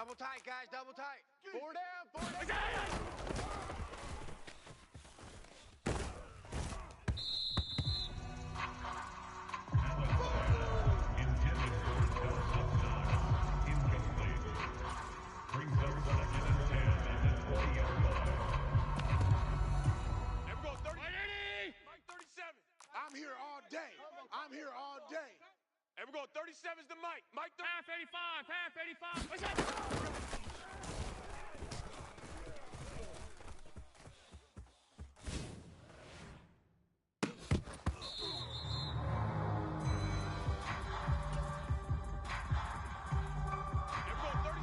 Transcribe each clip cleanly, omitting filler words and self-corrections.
Double tight, guys, double tight. Four down, four down. I'm here all day. I'm here all day. And we're going 37's the Mike. Mike, half 85, half 85. What's that?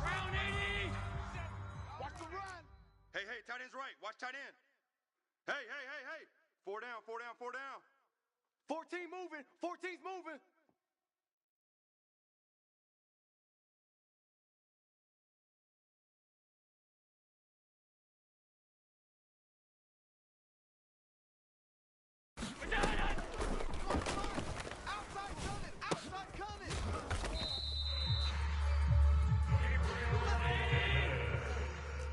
Round 80. Watch the run. Hey, tight end's right. Watch tight end. Hey. Four down. 14 moving. 14's moving. Outside coming.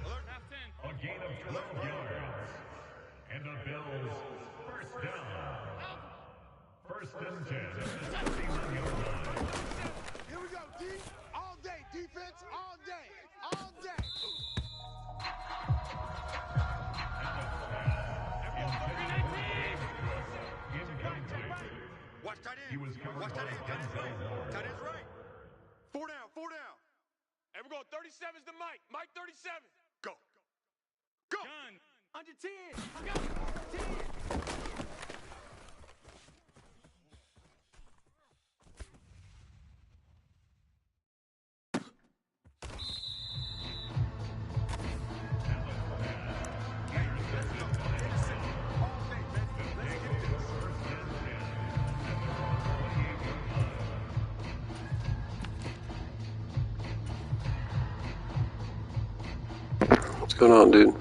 Alert. Half 10. A gain of 12 yards. And the Bills first down. First and 10. Here we go, D. All day. Defense all day. All day. Watch tight end. He was covered Watch tight end. by Tight end's right. Denzel. Tight end's right. Four down. And we're going 37's the Mike. Mike 37. Go. Gun. Under 10. Go. 10. What's going on, dude?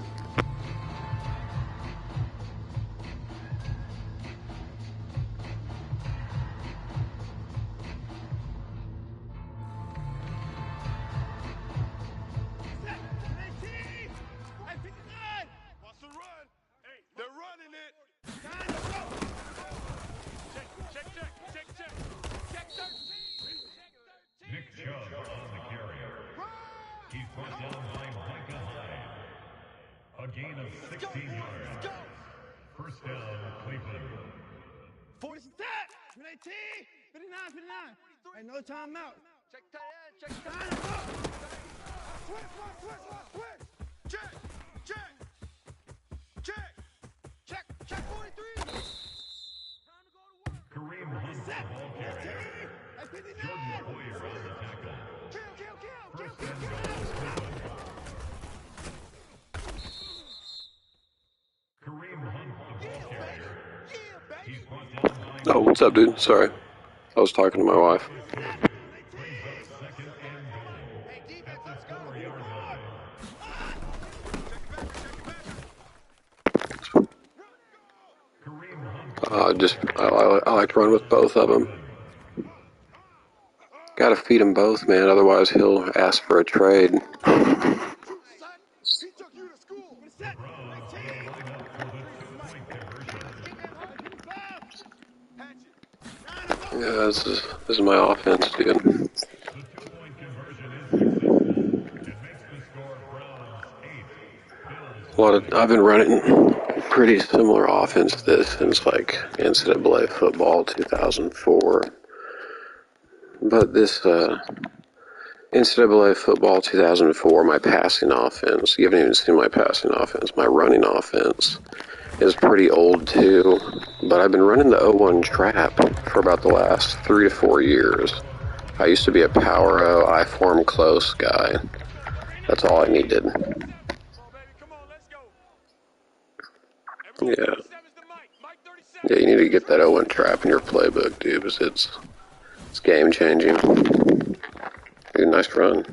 Watch the run. Hey, they're running it. Check. Check 13. Nick Chubb on the carry. He's brought down by Micah Hyde. A gain of 16 yards. First down, Cleveland. 40 stat. 19. 59. Hey, no timeout. Check tight end. Check tight end. Switch. Check 43. Time to go to work. Kareem Hunt, the ball carrier. Jordan Boyer on the tackle. Kill. First and goal, Cleveland. Kareem Hunt, the ball carrier. He's brought down by Oh, what's up, dude? Sorry. I was talking to my wife. brings up second and goal. Hey, defense, At let's the go. 4-yard line. Kareem Hunt. I like to run with both of them. Gotta feed him both, man. Otherwise, he'll ask for a trade. He took you to school. The Browns will line up for the two-point conversion. Yeah, this is my offense, dude. The two-point conversion is successful. It makes the score Browns 8, Bills. I've been running pretty similar offense to this since like NCAA football 2004. But this NCAA football 2004, my passing offense, you haven't even seen my passing offense, my running offense is pretty old too. But I've been running the 0-1 trap for about the last 3 to 4 years. I used to be a power O, I form close guy. That's all I needed. Yeah. Yeah, you need to get that 0-1 trap in your playbook, dude, because it's game changing. Dude, nice run.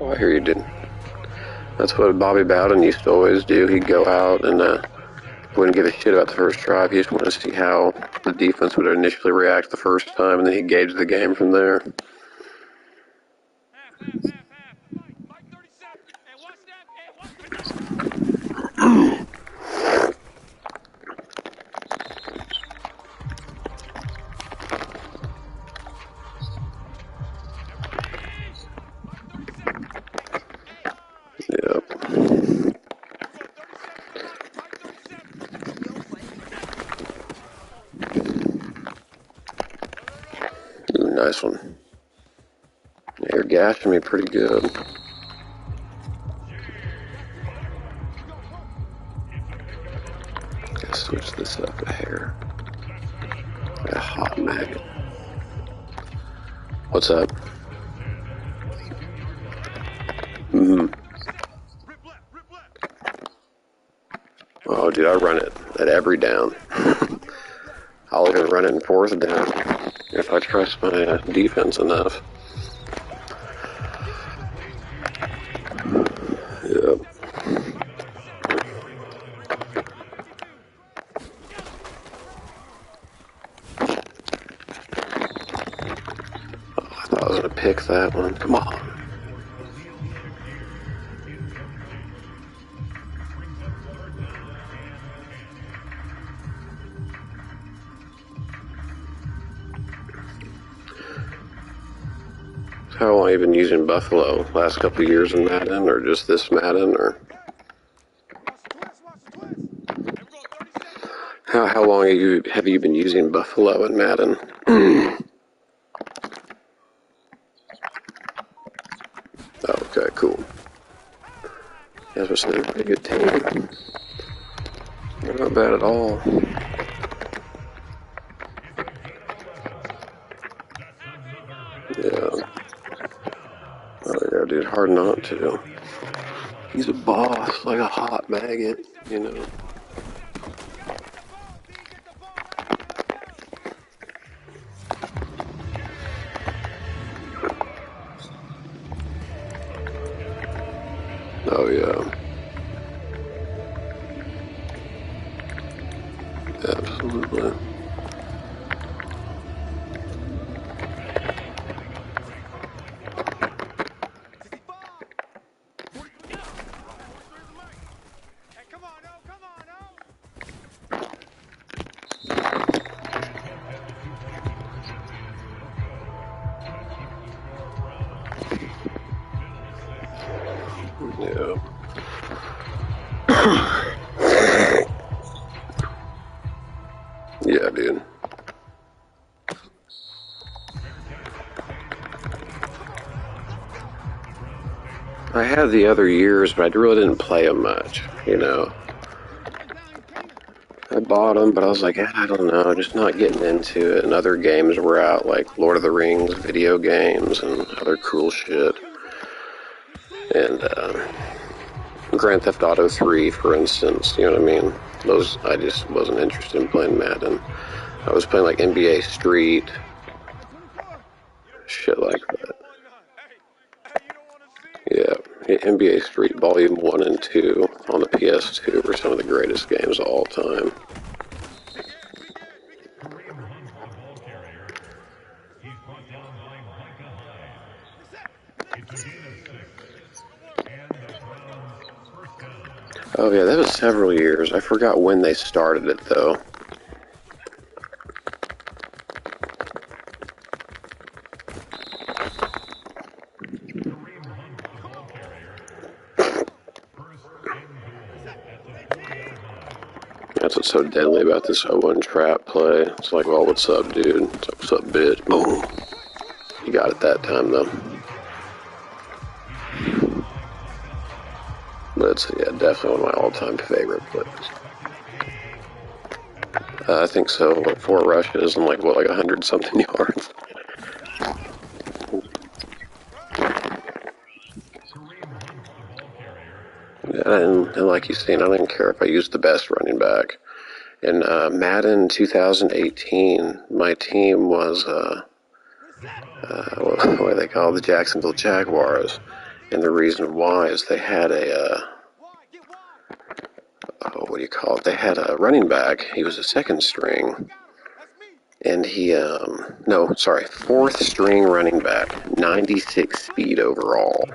Oh, I hear you, dude. That's what Bobby Bowden used to always do. He'd go out and wouldn't give a shit about the first drive. He just wanted to see how the defense would initially react the first time, and then he'd gauge the game from there. Mike 37. Hey, watch that. Hey, watch. Yep. Ooh, nice one. You're gashing me pretty good. Gotta switch this up a hair. A hot maggot. What's up? Oh, dude, I run it at every down. I'll even run it in fourth down if I trust my defense enough. Yep. Oh, I thought I was going to pick that one. Come on. How long have you been using Buffalo? Last couple of years in Madden, or just this Madden, or how long have you been using Buffalo in Madden? Okay, cool. Yeah, that's a pretty good team. Not bad at all. Yeah. Oh yeah, dude, hard not to. He's a boss, like a hot maggot, you know. Oh yeah. Absolutely. Yeah. Yeah, dude. I had the other years, but I really didn't play them much, you know. I bought them, but I was like, I don't know, just not getting into it. And other games were out, like Lord of the Rings video games and other cool shit. And Grand Theft Auto 3, for instance, you know what I mean? Those, I just wasn't interested in playing Madden. I was playing like NBA Street, shit like that. Yeah, NBA Street Volume 1 and 2 on the PS2 were some of the greatest games of all time. Oh yeah, that was several years. I forgot when they started it though. That's what's so deadly about this 0-1 trap play. It's like, well, what's up, dude? It's like, what's up, bitch? Boom. You got it that time, though. But it's, yeah, definitely one of my all-time favorite plays. I think so. Like 4 rushes and like 100-something yards. And like you've seen, I didn't care if I used the best running back. In Madden 2018, my team was, what they call the Jacksonville Jaguars. And the reason why is they had a what do you call it? They had a running back. He was a second string. And he, no, sorry, fourth string running back, 96 speed overall.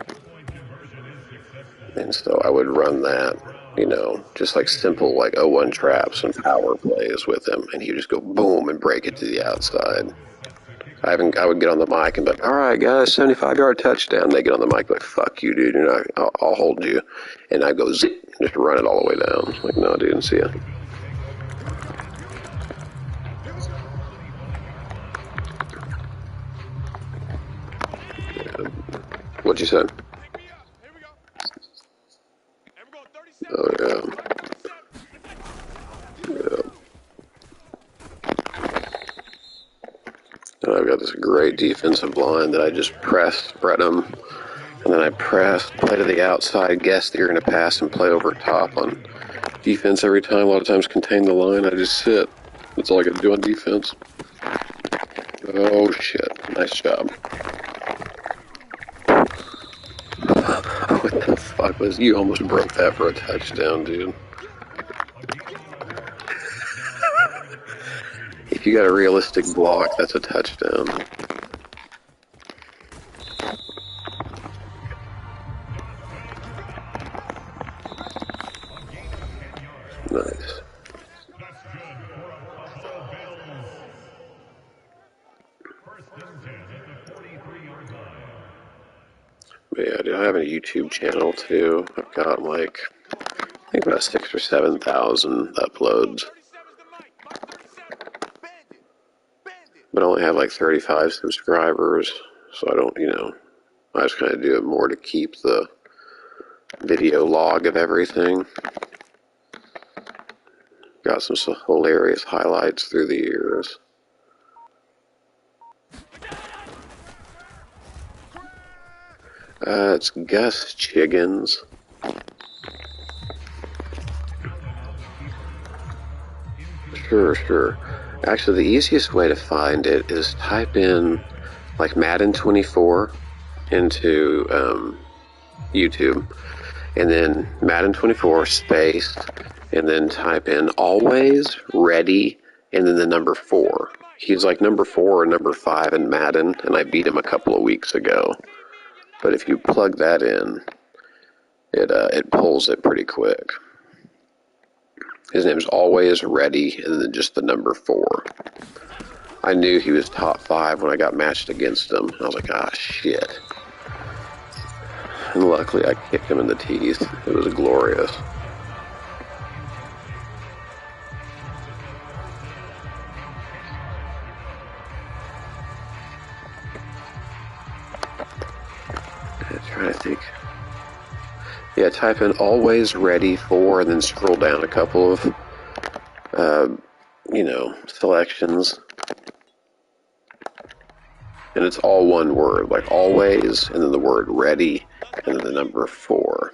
And so I would run that, you know, just like simple, like 0-1 traps and power plays with him. And he would just go boom and break it to the outside. I would get on the mic and be like, all right, guys, 75-yard touchdown. They get on the mic like, fuck you, dude. You know, I'll hold you. And I go zip and just run it all the way down. Like, no, dude, see ya. What'd you say? Oh, yeah. Yeah. And I've got this great defensive line that I just press, spread them, and then I press, play to the outside, guess that you're going to pass, and play over top on defense every time. A lot of times contain the line, I just sit. That's all I got to do on defense. Oh, shit. Nice job. What the fuck was... You almost broke that for a touchdown, dude. If you got a realistic block, that's a touchdown. Nice. But yeah, dude, I have a YouTube channel too. I've got like, I think about 6,000 or 7,000 uploads. But I only have like 35 subscribers, so I don't, you know, I just kind of do it more to keep the video log of everything. Got some hilarious highlights through the years. It's Gus Chiggins. Sure. Actually, the easiest way to find it is type in like Madden 24 into YouTube, and then Madden 24 space, and then type in always ready, and then the number 4. He's like number 4 or number 5 in Madden, and I beat him a couple of weeks ago. But if you plug that in, it pulls it pretty quick. His name's Always Ready, and then just the number 4. I knew he was top 5 when I got matched against him. I was like, ah, shit. And luckily, I kicked him in the teeth. It was glorious. I'm trying to think. Yeah, type in always ready for, and then scroll down a couple of, you know, selections. And it's all one word, like always, and then the word ready, and then the number 4.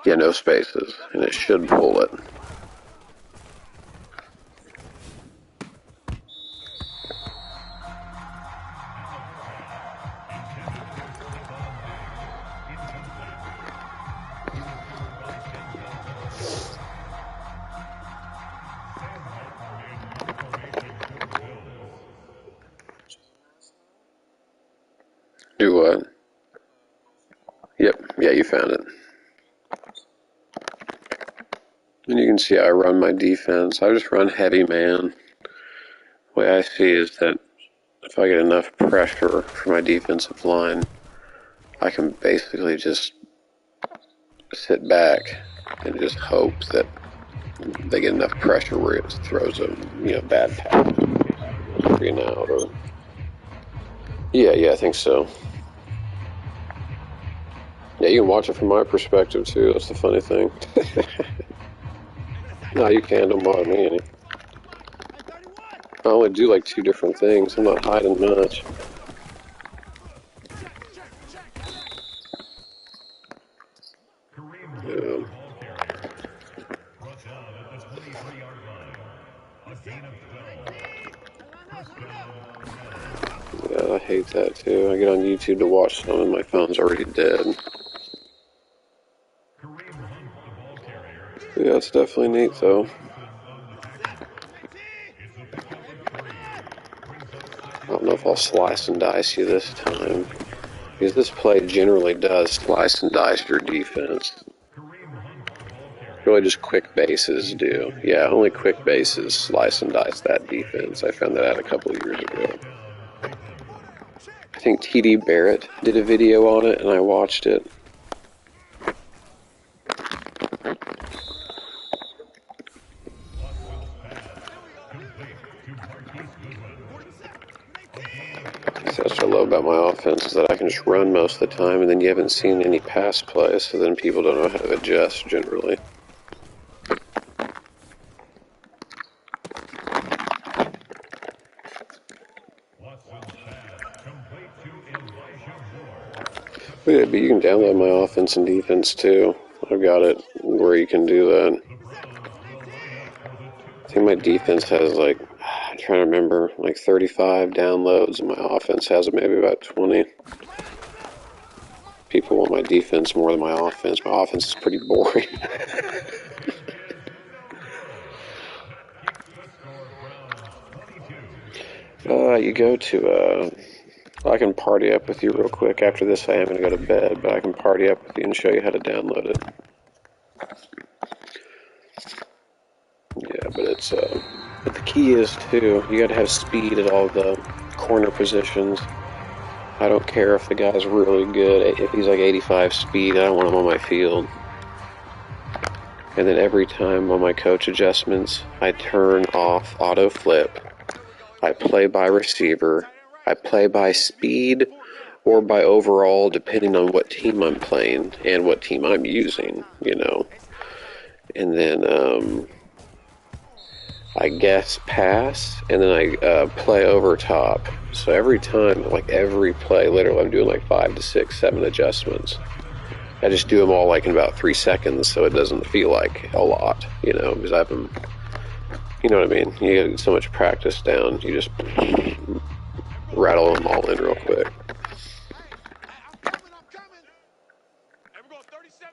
Yeah, no spaces, and it should pull it. Do what? Yep, yeah, you found it. And you can see I run my defense. I just run heavy man. The way I see is that if I get enough pressure for my defensive line, I can basically just sit back and just hope that they get enough pressure where it throws a, you know, bad pass, screen out, or yeah, I think so. Yeah, you can watch it from my perspective too. That's the funny thing. No, you can. Don't bother me any. I only do like 2 different things. I'm not hiding much. Yeah. Yeah, I hate that too. I get on YouTube to watch some and my phone's already dead. Yeah, it's definitely neat though. I don't know if I'll slice and dice you this time, because this play generally does slice and dice your defense. Really just quick bases do. Yeah, only quick bases slice and dice that defense. I found that out a couple of years ago. I think TD Barrett did a video on it, and I watched it. That's what I love about my offense, is that I can just run most of the time, and then you haven't seen any pass plays, so then people don't know how to adjust generally. Yeah, but you can download my offense and defense too. I've got it where you can do that. I think my defense has like, I'm trying to remember, like 35 downloads, and my offense has maybe about 20. People want my defense more than my offense. My offense is pretty boring. You go to, I can party up with you real quick. After this, I am going to go to bed, but I can party up with you and show you how to download it. Yeah, but it's, but the key is, too, you got to have speed at all the corner positions. I don't care if the guy's really good. If he's like 85 speed, I don't want him on my field. And then every time on my coach adjustments, I turn off auto flip. I play by receiver. I play by speed or by overall, depending on what team I'm playing and what team I'm using, you know. And then I guess pass, and then I play over top. So every time, like every play, literally I'm doing like 5 to 6, 7 adjustments. I just do them all like in about 3 seconds, so it doesn't feel like a lot, you know, because I've been, you know what I mean? You get so much practice down, you just rattle them all in real quick.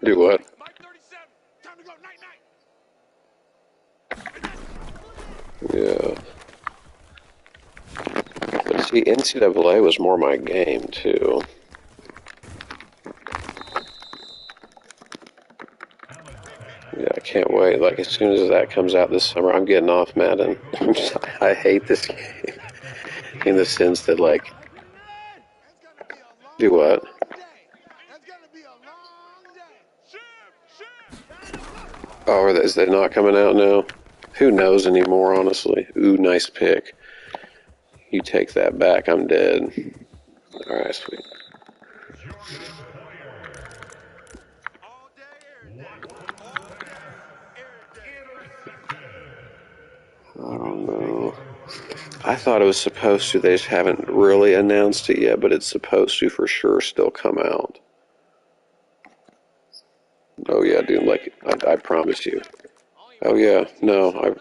Do what? Yeah. But see, NCAA was more my game, too. Yeah, I can't wait. Like, as soon as that comes out this summer, I'm getting off Madden. I hate this game. In the sense that, like... Do what? Oh, is they not coming out now? Who knows anymore, honestly? Ooh, nice pick. You take that back, I'm dead. Alright, sweet. I don't know. I thought it was supposed to. They just haven't really announced it yet, but it's supposed to for sure still come out. Oh yeah, dude, like, I promise you. Oh yeah, no,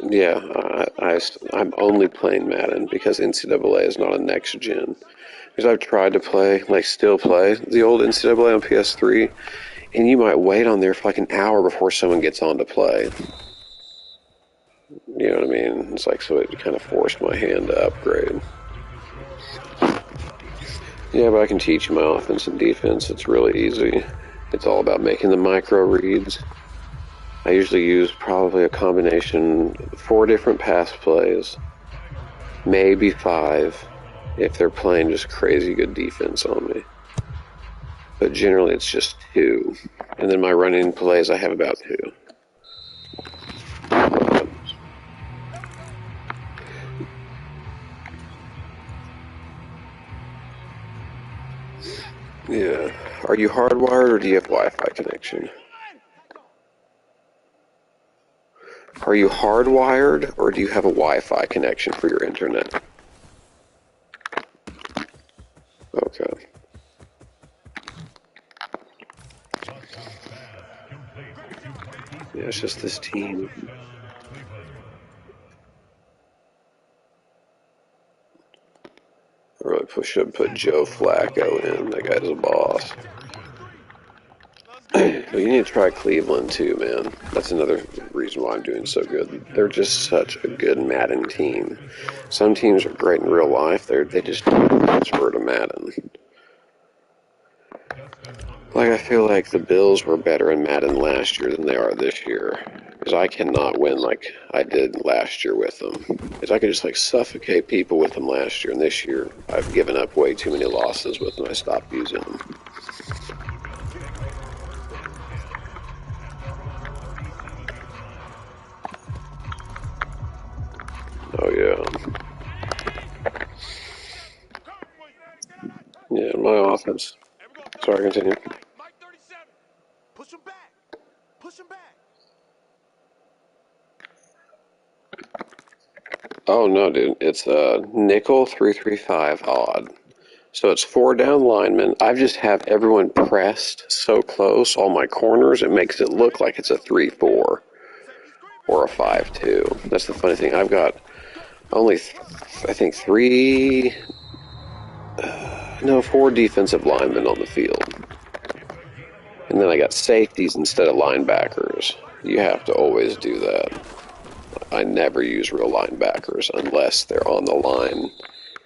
I'm only playing Madden because NCAA is not a next gen. Because I've tried to play, like still play, the old NCAA on PS3, and you might wait on there for like an hour before someone gets on to play. You know what I mean? It's like, so it kind of forced my hand to upgrade. Yeah, but I can teach you my offense and defense. It's really easy. It's all about making the micro reads. I usually use probably a combination, 4 different pass plays, maybe 5, if they're playing just crazy good defense on me. But generally it's just 2. And then my running plays, I have about 2. Yeah. Are you hardwired or do you have Wi-Fi connection? Are you hardwired or do you have a Wi-Fi connection for your internet? Okay. Yeah, it's just this team. I really should put Joe Flacco in. That guy's a boss. But you need to try Cleveland too, man. That's another reason why I'm doing so good. They're just such a good Madden team. Some teams are great in real life. They just transfer to Madden. Like, I feel like the Bills were better in Madden last year than they are this year. Because I cannot win like I did last year with them. Because I could just, like, suffocate people with them last year. And this year, I've given up way too many losses with them. I stopped using them. Oh, yeah. Yeah, my offense. Sorry, continue. Mike 37. Push him back. Push him back. Oh, no, dude. It's nickel 335 odd. So it's 4 down linemen. I just have everyone pressed so close, all my corners, it makes it look like it's a 3-4 or a 5-2. That's the funny thing. I've got only, I think, 4 defensive linemen on the field. And then I got safeties instead of linebackers. You have to always do that. I never use real linebackers unless they're on the line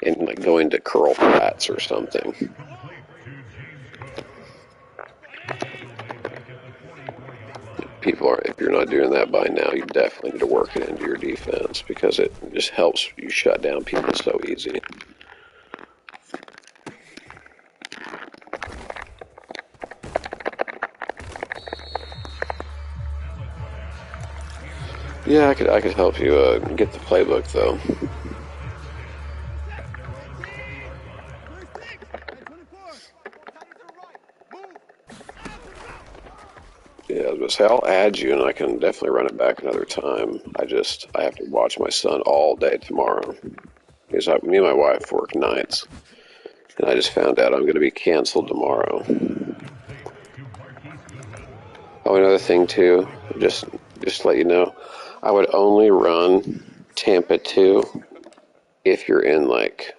and like going to curl flats or something. If you're not doing that by now, you definitely need to work it into your defense because it just helps you shut down people so easy. Yeah, I could help you get the playbook though. Yeah, I was gonna say I'll add you, and I can definitely run it back another time. I have to watch my son all day tomorrow because me and my wife work nights, and I just found out I'm going to be canceled tomorrow. Oh, another thing too, just to let you know, I would only run Tampa 2 if you're in like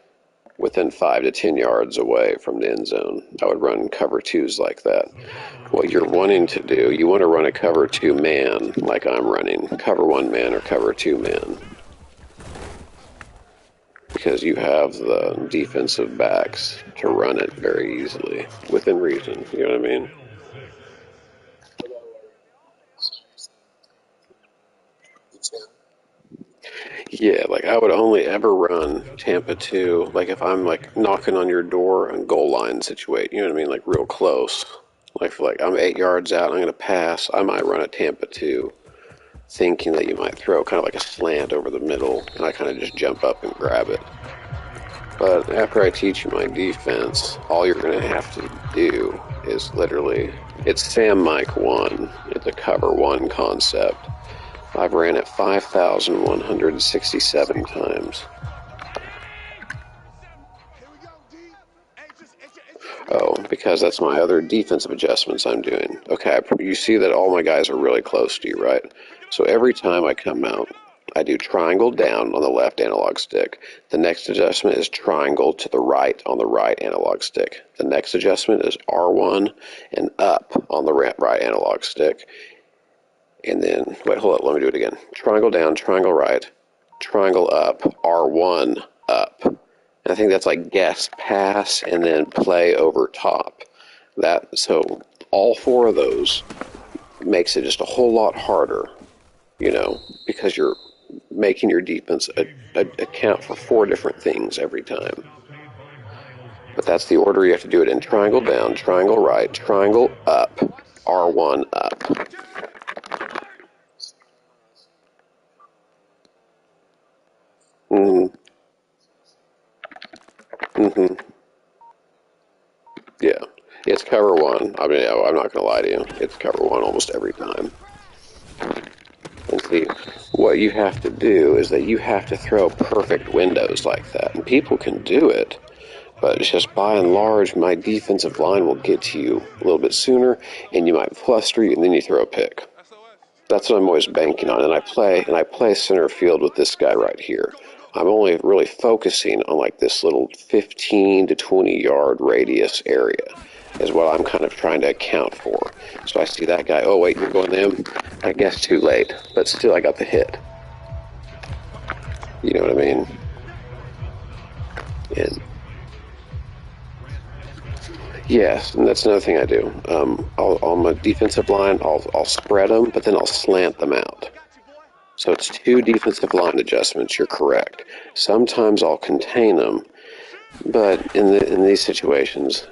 within 5 to 10 yards away from the end zone. I would run cover 2s like that. What you're wanting to do, you want to run a cover 2 man like I'm running, cover 1 man or cover 2 man. Because you have the defensive backs to run it very easily, within reason, you know what I mean? Yeah, like I would only ever run Tampa 2, like if I'm like knocking on your door and goal line situate, you know what I mean, like real close. Like I'm 8 yards out, I'm going to pass, I might run a Tampa 2, thinking that you might throw kind of like a slant over the middle, and I kind of just jump up and grab it. But after I teach you my defense, all you're going to have to do is literally, it's Sam Mike 1, it's a cover 1 concept. I've ran it 5,167 times. Oh, because that's my other defensive adjustments I'm doing. Okay, you see that all my guys are really close to you, right? So every time I come out, I do triangle down on the left analog stick. The next adjustment is triangle to the right on the right analog stick. The next adjustment is R1 and up on the right analog stick. And then, wait, hold up, let me do it again. Triangle down, triangle right, triangle up, R1 up. And I think that's like guess, pass, and then play over top. So all 4 of those makes it just a whole lot harder, you know, because you're making your defense account for 4 different things every time. But that's the order you have to do it in. Triangle down, triangle right, triangle up, R1 up. Yeah, it's cover 1. I mean, I'm not going to lie to you. It's cover 1 almost every time. And see, what you have to do is that you have to throw perfect windows like that. And people can do it, but it's just by and large, my defensive line will get to you a little bit sooner, and you might fluster you, and then you throw a pick. That's what I'm always banking on. And I play center field with this guy right here. I'm only really focusing on like this little 15 to 20 yard radius area. is what I'm kind of trying to account for. So I see that guy, oh wait, you're going to him? I guess too late, but still I got the hit. You know what I mean? And yes, and that's another thing I do. On my defensive line, I'll spread them, but then I'll slant them out. So it's 2 defensive line adjustments, you're correct. Sometimes I'll contain them, but in these situations,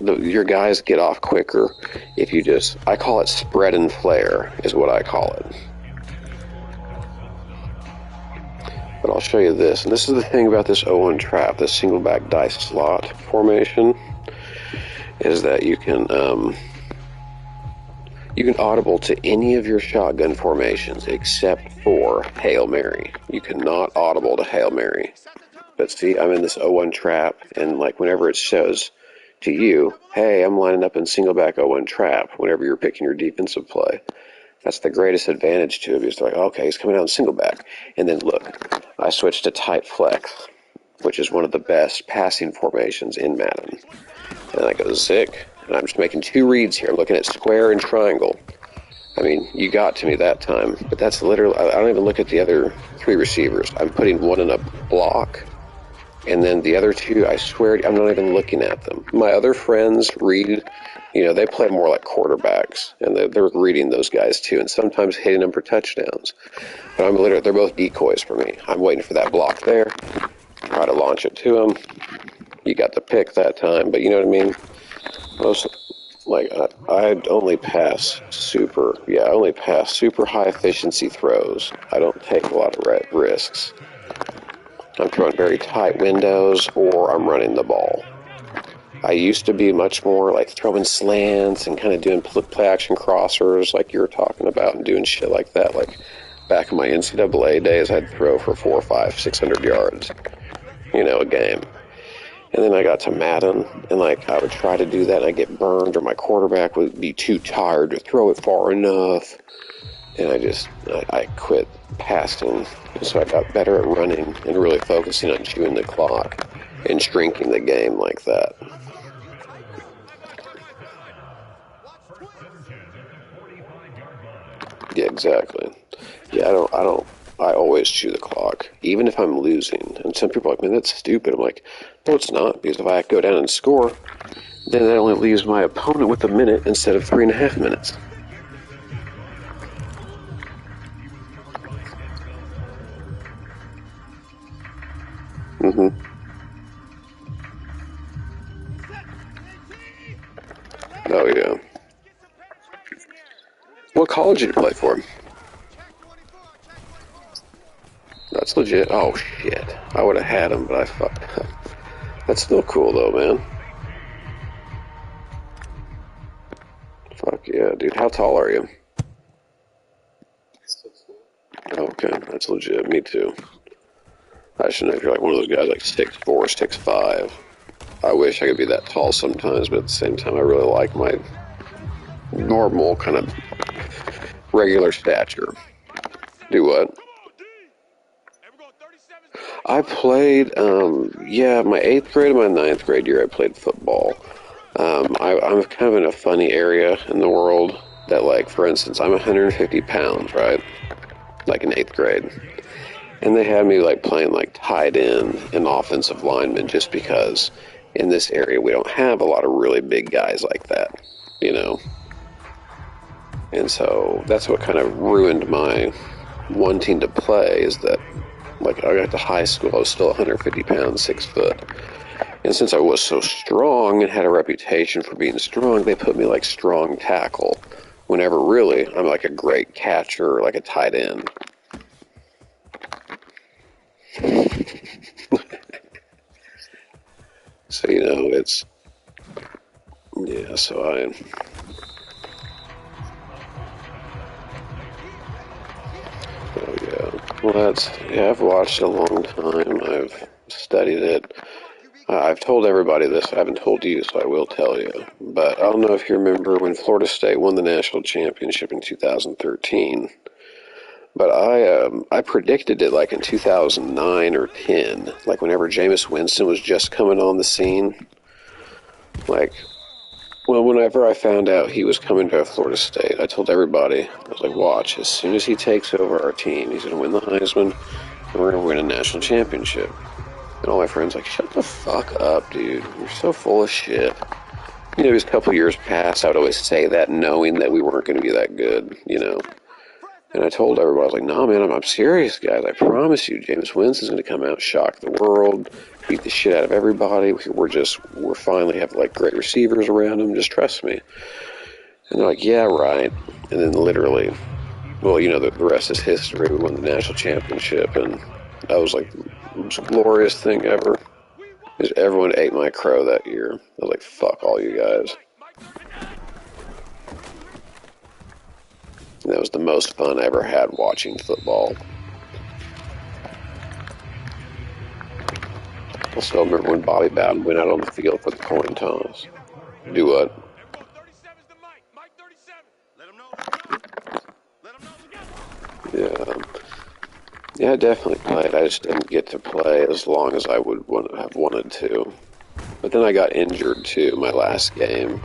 your guys get off quicker if you just, I call it spread and flare, is what I call it. But I'll show you this, and this is the thing about this 0-1 trap, this single back dice slot formation, is that you can audible to any of your shotgun formations except for Hail Mary. You cannot audible to Hail Mary. But see, I'm in this 0-1 trap, and like whenever it shows to you, hey, I'm lining up in single back 0-1 trap, whenever you're picking your defensive play, that's the greatest advantage to it. It's like, okay, he's coming out in single back. And then look, I switched to tight flex, which is one of the best passing formations in Madden. And I go sick, and I'm just making 2 reads here. I'm looking at square and triangle. I mean, you got to me that time, but that's literally, I don't even look at the other 3 receivers. I'm putting one in a block, and then the other 2, I swear, I'm not even looking at them. My other friends read, you know, they play more like quarterbacks, and they're reading those guys too, and sometimes hitting them for touchdowns. But I'm literally, they're both decoys for me. I'm waiting for that block there, try to launch it to them. You got the pick that time, but you know what I mean? I only pass super high efficiency throws. I don't take a lot of risks. I'm throwing very tight windows, or I'm running the ball. I used to be much more like throwing slants and kind of doing play action crossers like you were talking about, and doing shit like that. Like back in my NCAA days, I'd throw for 400, 500, 600 yards, you know, a game. And then I got to Madden, and like I would try to do that, and I'd get burned, or my quarterback would be too tired to throw it far enough. And I quit passing. So I got better at running and really focusing on chewing the clock and shrinking the game like that. Yeah, exactly. Yeah, I always chew the clock, even if I'm losing. And some people are like, man, that's stupid. I'm like, no, it's not, because if I go down and score, then that only leaves my opponent with a minute instead of 3.5 minutes. Oh, yeah. What college did you play for? That's legit. Oh, shit. I would have had him, but I fucked up. That's still cool, though, man. Fuck yeah, dude. How tall are you? Okay, that's legit. Me too. I should know if you're like one of those guys like 6'4", 6'5". I wish I could be that tall sometimes, but at the same time, I really like my normal kind of regular stature. Do what? I played, my 8th grade and my 9th grade year, I played football. I'm kind of in a funny area in the world that, like, for instance, I'm 150 pounds, right? Like in 8th grade. And they had me, like, playing, like, tight end and offensive lineman just because in this area we don't have a lot of really big guys like that, you know? And so that's what kind of ruined my wanting to play, is that, like, I got to high school, I was still 150 pounds, 6 foot. And since I was so strong and had a reputation for being strong, they put me like strong tackle, whenever really I'm like a great catcher, like a tight end. So, you know, it's, yeah, so oh yeah, well I've watched it a long time, I've studied it. I've told everybody this, I haven't told you, so I will tell you. But I don't know if you remember when Florida State won the national championship in 2013. But I predicted it like in 2009 or 10, like whenever Jameis Winston was just coming on the scene. Like, Well, whenever I found out he was coming to Florida State, I told everybody, I was like, watch, as soon as he takes over our team, he's going to win the Heisman, and we're going to win a national championship. And all my friends like, shut the fuck up, dude. You're so full of shit. You know, as a couple years past, I would always say that knowing that we weren't going to be that good, you know. And I told everybody, I was like, no, man, I'm serious, guys. I promise you, Jameis Winston's going to come out, shock the world, beat the shit out of everybody. We're finally have, like, great receivers around him. Just trust me. And they're like, yeah, right. And then literally, well, you know, the rest is history. We won the national championship, and that was, like, the most glorious thing ever. Because everyone ate my crow that year. I was like, fuck all you guys. And that was the most fun I ever had watching football. I still remember when Bobby Bowden went out on the field for the coin toss. Do what? Yeah. Yeah, I definitely played. I just didn't get to play as long as I would have wanted to. But then I got injured too, my last game.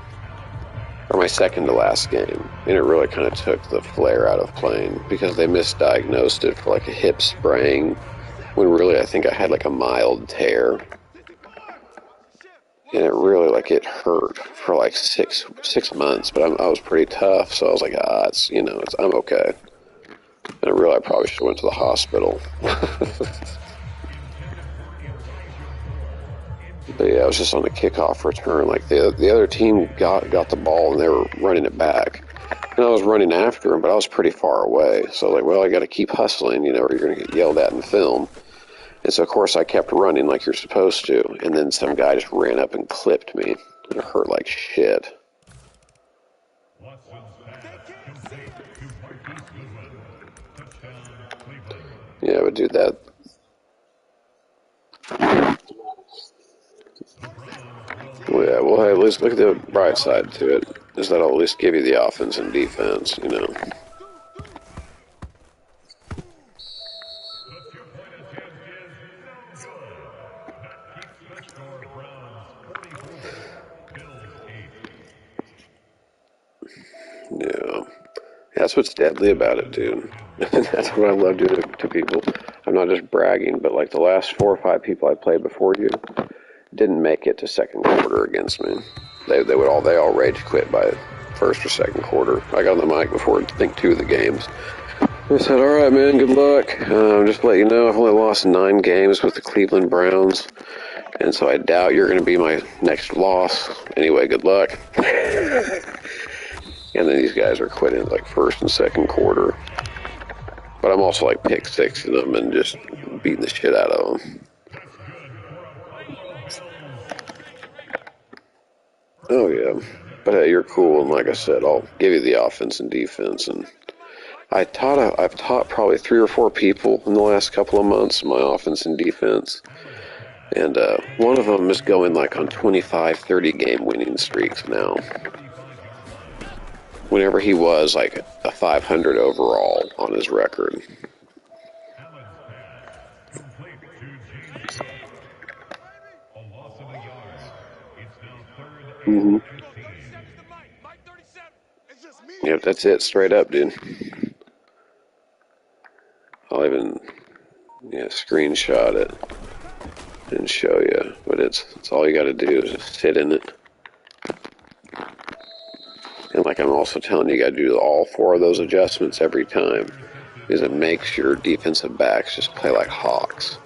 Or my second to last game, and it really kind of took the flair out of playing because they misdiagnosed it for like a hip sprain, when really I think I had like a mild tear, and it really like it hurt for like six months. But I was pretty tough, so I was like, I'm okay. And I probably should have went to the hospital. But yeah, I was just on the kickoff return. Like the other team got the ball and they were running it back, and I was running after them, but I was pretty far away. So like, well, I got to keep hustling, you know, or you're gonna get yelled at in film. And so of course I kept running like you're supposed to, and then some guy just ran up and clipped me. It hurt like shit. Yeah, but dude, that. Well, yeah, well, hey, let's look at the bright side to it. Is that I'll at least give you the offense and defense, you know. Yeah. That's what's deadly about it, dude. That's what I love doing to people. I'm not just bragging, but like the last 4 or 5 people I played before you didn't make it to second quarter against me. They all rage quit by first or second quarter. I got on the mic before I think 2 of the games. I said, all right, man, good luck. Just to let you know, I've only lost 9 games with the Cleveland Browns, and so I doubt you're going to be my next loss. Anyway, good luck. And then these guys are quitting like first and second quarter. But I'm also like pick sixing them and just beating the shit out of them. Oh yeah, but hey, you're cool, and like I said, I'll give you the offense and defense. And I've taught probably 3 or 4 people in the last couple of months my offense and defense, and one of them is going like on 25, 30 game winning streaks now. Whenever he was like a 500 overall on his record. Mm-hmm. Yep, that's it, straight up, dude. I'll even screenshot it and show you, but it's all you got to do is just sit in it. And like I'm also telling you, you got to do all 4 of those adjustments every time, because it makes your defensive backs just play like hawks.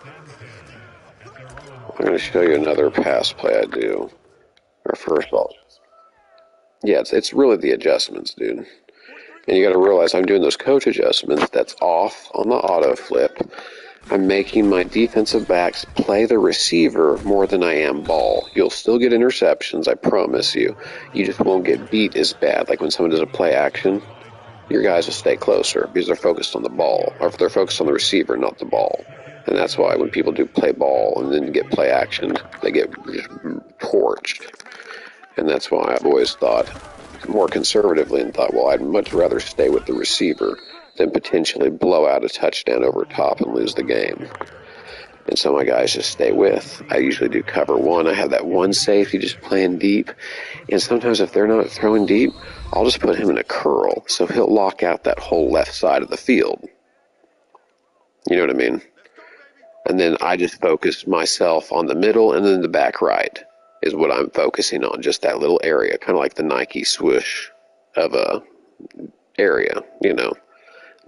I'm going to show you another pass play I do. Or first of all, yeah, it's really the adjustments, dude. And you got to realize I'm doing those coach adjustments. That's off on the auto flip. I'm making my defensive backs play the receiver more than I am ball. You'll still get interceptions, I promise you. You just won't get beat as bad. Like when someone does a play action, your guys will stay closer because they're focused on the ball. Or if they're focused on the receiver, not the ball. And that's why when people do play ball and then get play action, they get just torched. And that's why I've always thought more conservatively and thought, well, I'd much rather stay with the receiver than potentially blow out a touchdown over top and lose the game. And so my guys just stay with. I usually do cover one. I have that one safety just playing deep. And sometimes if they're not throwing deep, I'll just put him in a curl. So he'll lock out that whole left side of the field. You know what I mean? And then I just focus myself on the middle, and then the back right is what I'm focusing on. Just that little area, kind of like the Nike swoosh of a area, you know.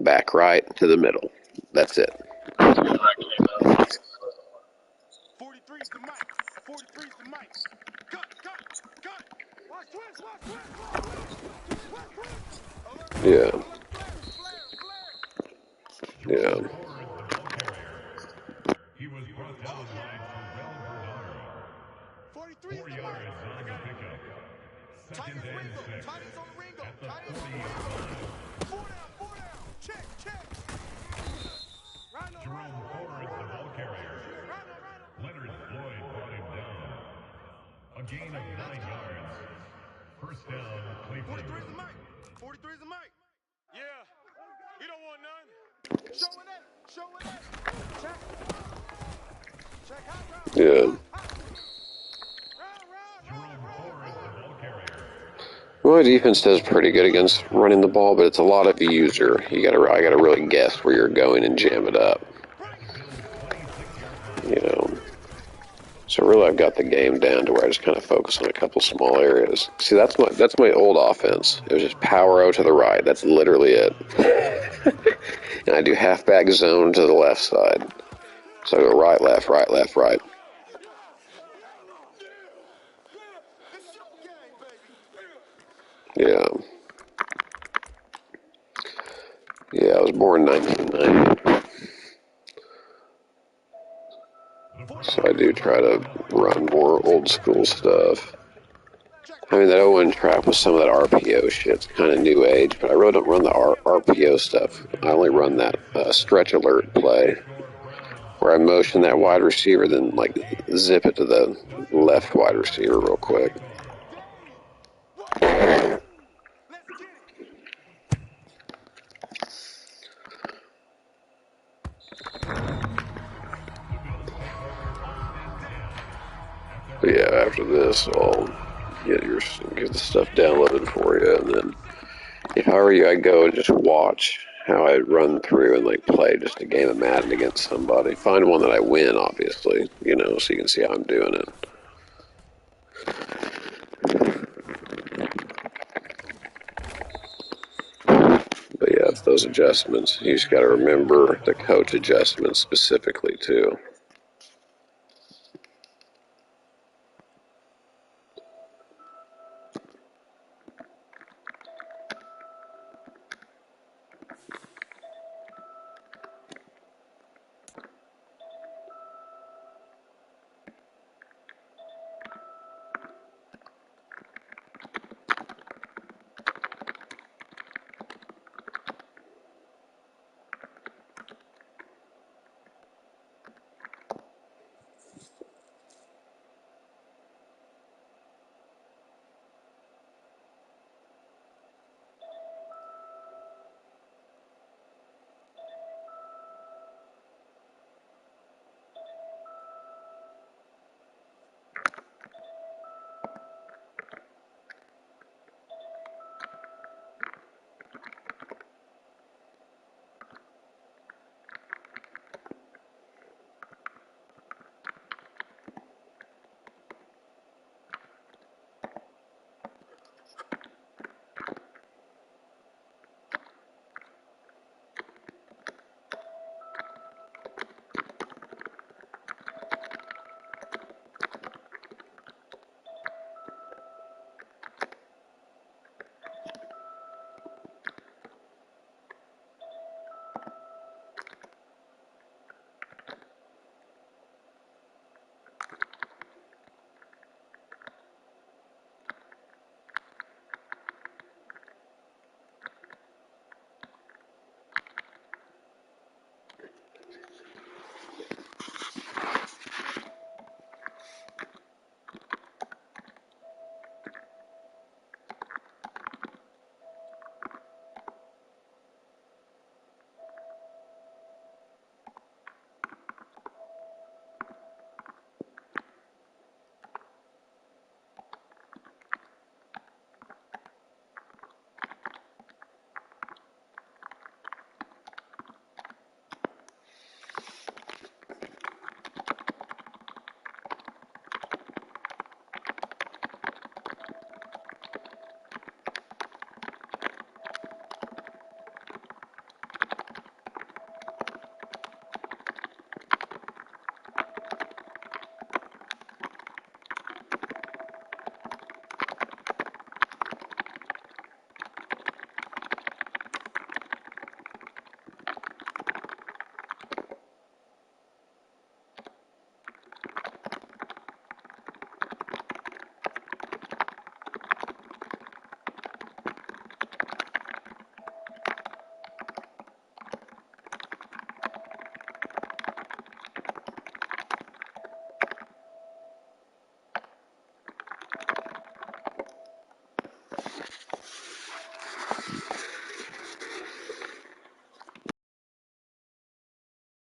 Back right to the middle. That's it. 43's the mic. 43's the mic. Cut. Watch twist. Yeah. Yeah. He was brought down by Terrell Bernard. 43's 4 the yards mic. on the pickup. Second and 6. Tiny's on the Ringo. At the Tiny's 40 on the yard Ringo. line. 4 down. Check. Jerome Ford, the ball carrier. Leonard Floyd brought him down. A gain of 9 yards. First down, Cleveland. 43's the mic. 43's the mic. Yeah. You don't want none. Show it. Check. Hot round. Yeah. Jerome Ford, the ball carrier. My defense does pretty good against running the ball, but it's a lot of user. I gotta really guess where you're going and jam it up. You know. So really, I've got the game down to where I just kind of focus on a couple small areas. See, that's my old offense. It was just power O to the right. That's literally it. And I do halfback zone to the left side. So I go right, left, right, left, right. Yeah. Yeah, I was born in 1990. So I do try to run more old school stuff. I mean, that 0-1 trap with some of that RPO shit's kind of new age, but I really don't run the RPO stuff. I only run that stretch alert play where I motion that wide receiver, then like zip it to the left wide receiver real quick. But yeah, after this, I'll get the stuff downloaded for you, and then if I were you, I'd go and just watch how I run through and like play just a game of Madden against somebody. Find one that I win, obviously, you know, so you can see how I'm doing it. But yeah, it's those adjustments. You just got to remember the coach adjustments specifically too.